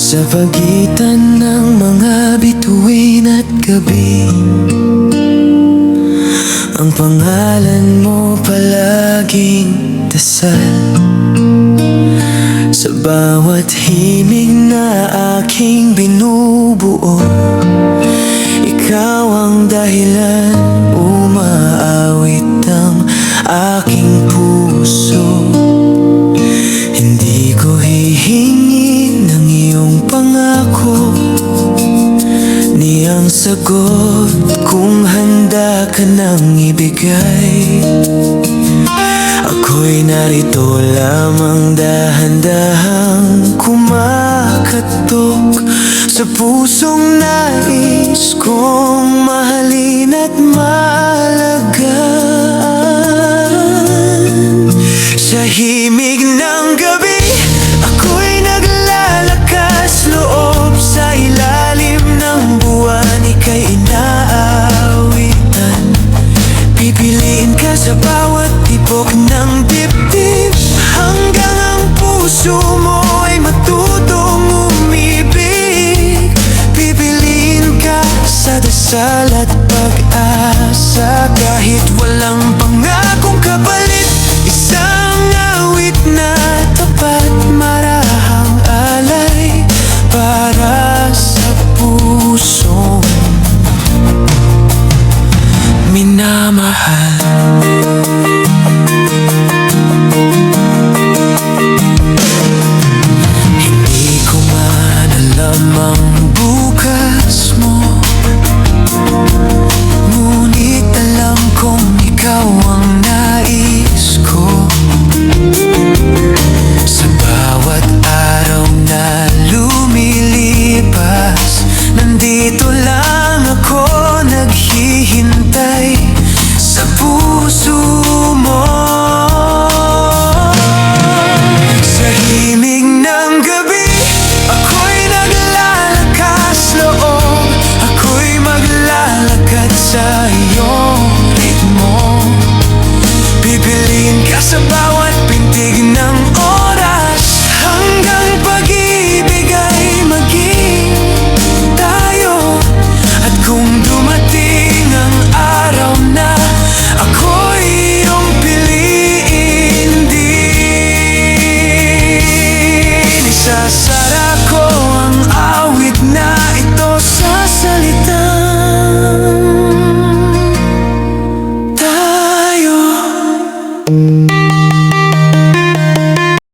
Sa pagitan ng mga bituin at gabi, ang pangalan mo palaging dasal. Sa bawat himig na aking binubuo, ikaw ang dahilan, umaawit ang aking puso. Hindi ko hihingi ng iyong pangako, niyang sagot kung handa ka nang ibigay. Ako'y narito lamang, dahan-dahang kumakatok sa pusong nais kong mahalin at maalagaan. Sa himig ng gabi, ako'y naglalakas loob. Sa ilalim ng buwan, ika'y inaawitan. Pipiliin ka sa bawat tibok ng dibdib, hanggang ang puso mo ay matutong umibig. Pipiliin ka sa dasal at pag-asa, kahit walang pangakong kapalit. Isang awit na tapat, marahang alay para sa pusong minamahal.